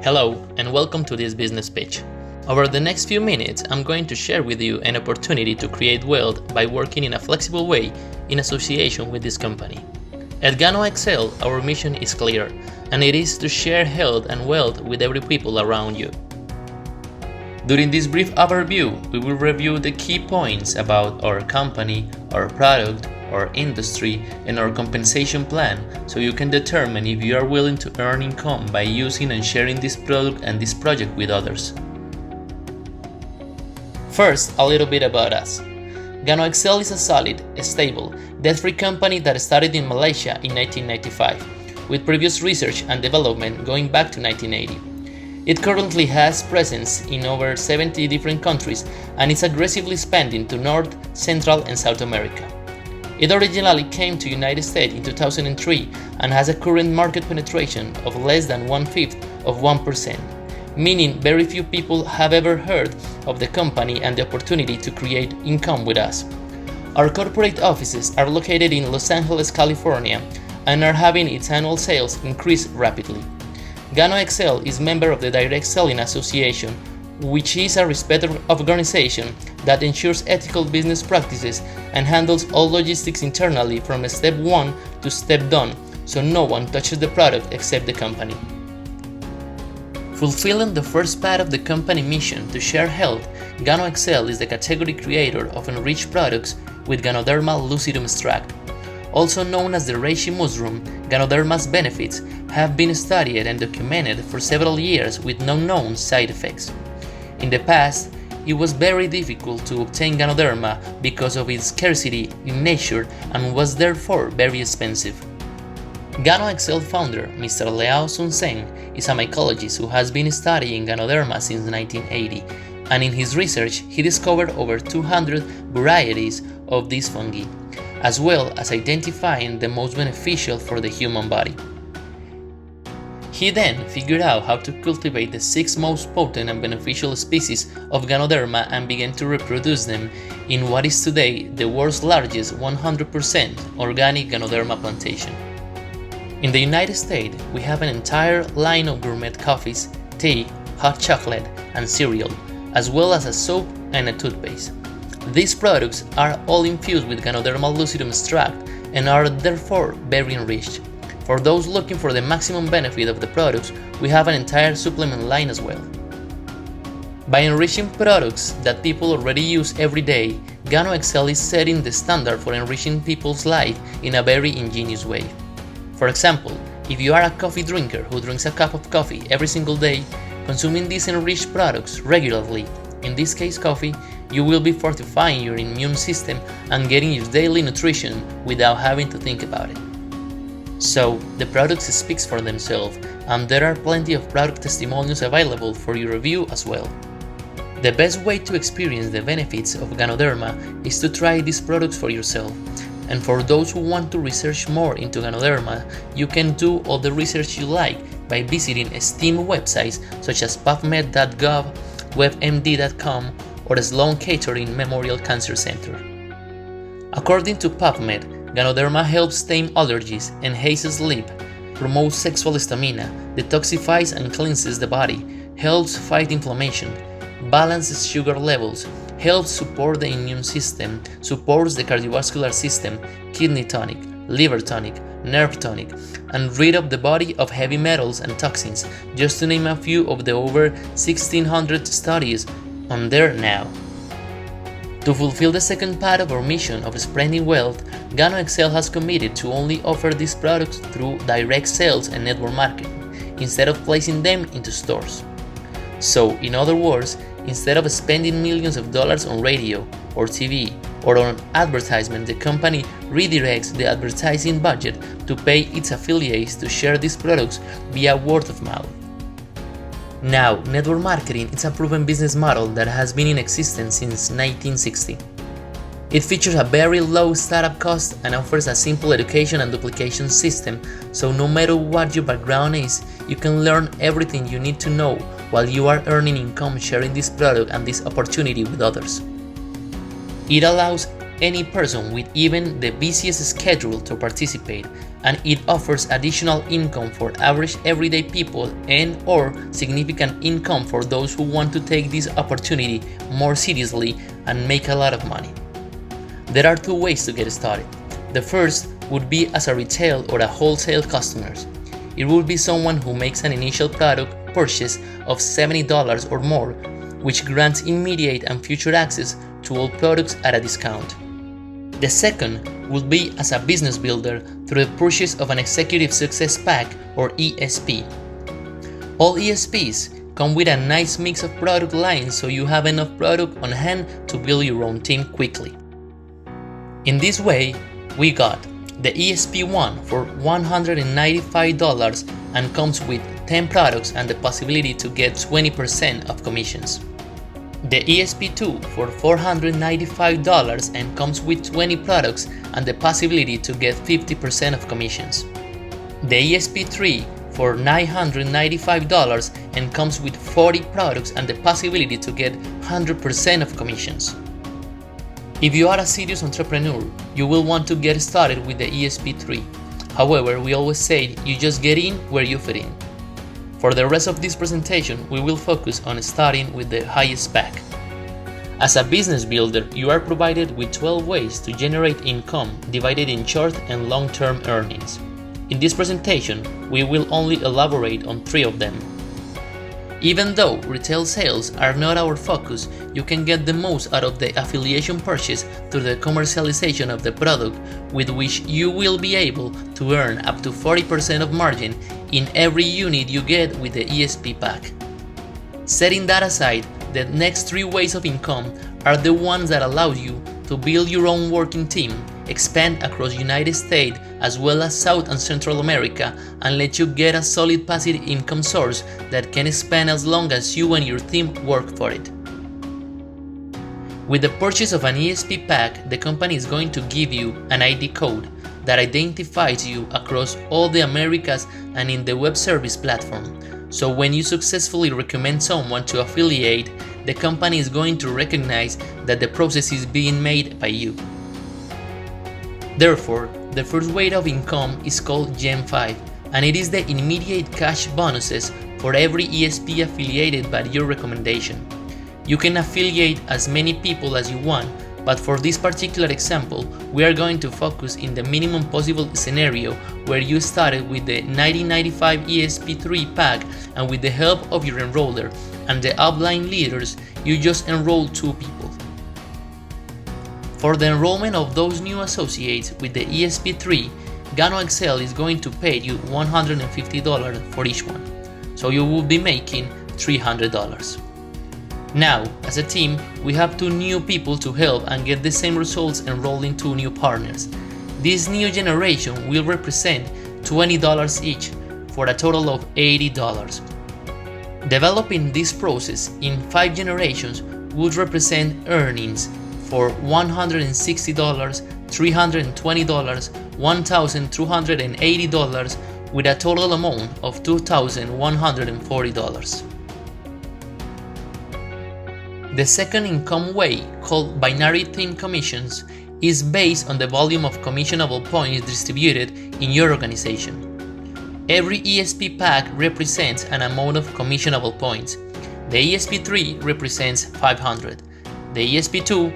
Hello, and welcome to this business pitch. Over the next few minutes, I'm going to share with you an opportunity to create wealth by working in a flexible way in association with this company. At Gano Excel, our mission is clear, and it is to share health and wealth with every people around you. During this brief overview, we will review the key points about our company, our product, our industry, and our compensation plan, so you can determine if you are willing to earn income by using and sharing this product and this project with others. First, a little bit about us. Gano Excel is a solid, stable, debt-free company that started in Malaysia in 1995, with previous research and development going back to 1980. It currently has presence in over 70 different countries and is aggressively expanding to North, Central, and South America. It originally came to United States in 2003 and has a current market penetration of less than 1/5 of 1%, meaning very few people have ever heard of the company and the opportunity to create income with us. Our corporate offices are located in Los Angeles, California, and are having its annual sales increase rapidly. Gano Excel is member of the Direct Selling Association, which is a respected organization that ensures ethical business practices and handles all logistics internally from step 1 to step done, so no one touches the product except the company. Fulfilling the first part of the company mission to share health, Gano Excel is the category creator of enriched products with Ganoderma Lucidum extract. Also known as the reishi mushroom, Ganoderma's benefits have been studied and documented for several years with no known side effects. In the past, it was very difficult to obtain Ganoderma because of its scarcity in nature and was therefore very expensive. Gano Excel founder Mr. Leao Sun Seng is a mycologist who has been studying Ganoderma since 1980, and in his research he discovered over 200 varieties of this fungi, as well as identifying the most beneficial for the human body. He then figured out how to cultivate the 6 most potent and beneficial species of Ganoderma and began to reproduce them in what is today the world's largest 100% organic Ganoderma plantation. In the United States, we have an entire line of gourmet coffees, tea, hot chocolate, and cereal, as well as a soap and a toothpaste. These products are all infused with Ganoderma Lucidum extract and are therefore very enriched. For those looking for the maximum benefit of the products, we have an entire supplement line as well. By enriching products that people already use every day, Gano Excel is setting the standard for enriching people's life in a very ingenious way. For example, if you are a coffee drinker who drinks a cup of coffee every single day, consuming these enriched products regularly, in this case coffee, you will be fortifying your immune system and getting your daily nutrition without having to think about it. So, the products speak for themselves, and there are plenty of product testimonials available for your review as well. The best way to experience the benefits of Ganoderma is to try these products for yourself. And for those who want to research more into Ganoderma, you can do all the research you like by visiting esteemed websites such as PubMed.gov, WebMD.com, or Sloan Kettering Memorial Cancer Center. According to PubMed, Ganoderma helps tame allergies, enhances sleep, promotes sexual stamina, detoxifies and cleanses the body, helps fight inflammation, balances sugar levels, helps support the immune system, supports the cardiovascular system, kidney tonic, liver tonic, nerve tonic, and rid of the body of heavy metals and toxins, just to name a few of the over 1,600 studies on there now. To fulfill the second part of our mission of spreading wealth, Gano Excel has committed to only offer these products through direct sales and network marketing, instead of placing them into stores. So, in other words, instead of spending millions of dollars on radio or TV or on advertisement, the company redirects the advertising budget to pay its affiliates to share these products via word of mouth. Now, network marketing is a proven business model that has been in existence since 1960. It features a very low startup cost and offers a simple education and duplication system, so no matter what your background is, you can learn everything you need to know while you are earning income sharing this product and this opportunity with others. It allows any person with even the busiest schedule to participate, and it offers additional income for average everyday people and or significant income for those who want to take this opportunity more seriously and make a lot of money. There are two ways to get started. The first would be as a retail or a wholesale customer. It would be someone who makes an initial product purchase of $70 or more, which grants immediate and future access to all products at a discount. The second would be as a business builder through the purchase of an Executive Success Pack or ESP. All ESPs come with a nice mix of product lines, so you have enough product on hand to build your own team quickly. In this way, we got the ESP1 for $195 and comes with 10 products and the possibility to get 20% of commissions. The ESP2 for $495 and comes with 20 products and the possibility to get 50% of commissions. The ESP3 for $995 and comes with 40 products and the possibility to get 100% of commissions. If you are a serious entrepreneur, you will want to get started with the ESP3. However, we always say you just get in where you fit in. For the rest of this presentation, we will focus on starting with the highest pack. As a business builder, you are provided with 12 ways to generate income divided in short and long-term earnings. In this presentation, we will only elaborate on 3 of them. Even though retail sales are not our focus, you can get the most out of the affiliation purchase through the commercialization of the product, with which you will be able to earn up to 40% of margin in every unit you get with the ESP pack. Setting that aside, the next 3 ways of income are the ones that allow you to build your own working team, expand across United States as well as South and Central America, and let you get a solid passive income source that can expand as long as you and your team work for it. With the purchase of an ESP pack, the company is going to give you an ID code that identifies you across all the Americas and in the web service platform. So when you successfully recommend someone to affiliate, the company is going to recognize that the process is being made by you. Therefore, the first way of income is called Gen 5, and it is the immediate cash bonuses for every ESP affiliated by your recommendation. You can affiliate as many people as you want, but for this particular example, we are going to focus in the minimum possible scenario where you started with the 1995 ESP3 pack, and with the help of your enroller and the upline leaders, you just enroll 2 people. For the enrollment of those new associates with the ESP3, Gano Excel is going to pay you $150 for each one, so you will be making $300. Now, as a team, we have 2 new people to help and get the same results enrolling 2 new partners. This new generation will represent $20 each for a total of $80. Developing this process in 5 generations would represent earnings for $160, $320, $1,280 with a total amount of $2,140. The second income way, called binary team commissions, is based on the volume of commissionable points distributed in your organization. Every ESP pack represents an amount of commissionable points. The ESP3 represents 500, the ESP2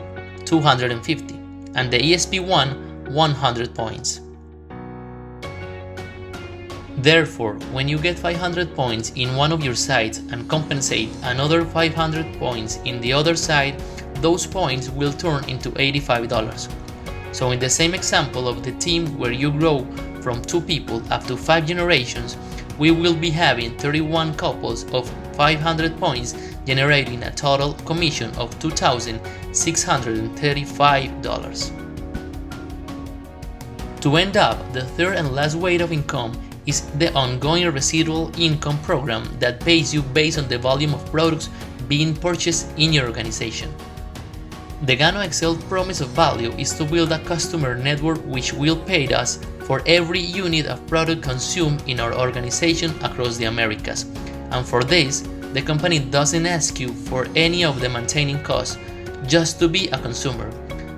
250, and the ESP1 100 points. Therefore, when you get 500 points in one of your sites and compensate another 500 points in the other side, those points will turn into $85. So in the same example of the team where you grow from 2 people up to 5 generations, we will be having 31 couples of 500 points, generating a total commission of $2,635. To end up, the third and last way of income is the ongoing residual income program that pays you based on the volume of products being purchased in your organization. The Gano Excel promise of value is to build a customer network which will pay us for every unit of product consumed in our organization across the Americas. And for this, the company doesn't ask you for any of the maintaining costs, just to be a consumer.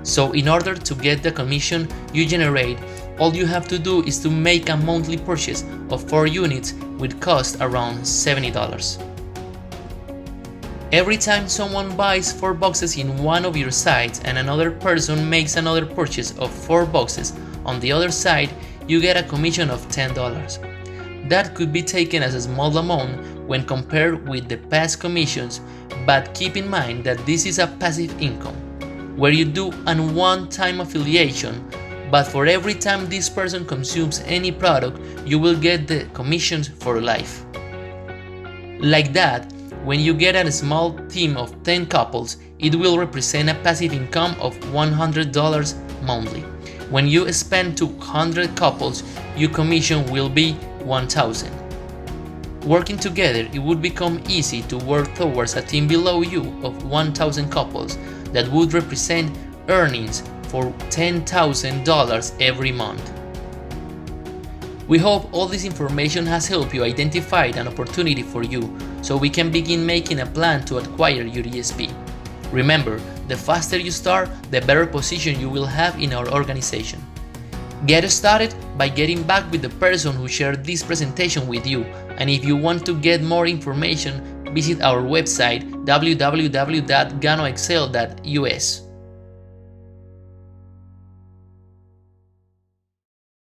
So in order to get the commission you generate, all you have to do is to make a monthly purchase of 4 units with cost around $70. Every time someone buys 4 boxes in one of your sites and another person makes another purchase of 4 boxes on the other side, you get a commission of $10. That could be taken as a small amount when compared with the past commissions, but keep in mind that this is a passive income, where you do a one-time affiliation, but for every time this person consumes any product, you will get the commissions for life. Like that, when you get a small team of 10 couples, it will represent a passive income of $100 monthly. When you spend 200 couples, your commission will be $1,000. Working together, it would become easy to work towards a team below you of 1,000 couples that would represent earnings for $10,000 every month. We hope all this information has helped you identify an opportunity for you, so we can begin making a plan to acquire your ESP. Remember, the faster you start, the better position you will have in our organization. Get started by getting back with the person who shared this presentation with you, and if you want to get more information, visit our website www.ganoexcel.us.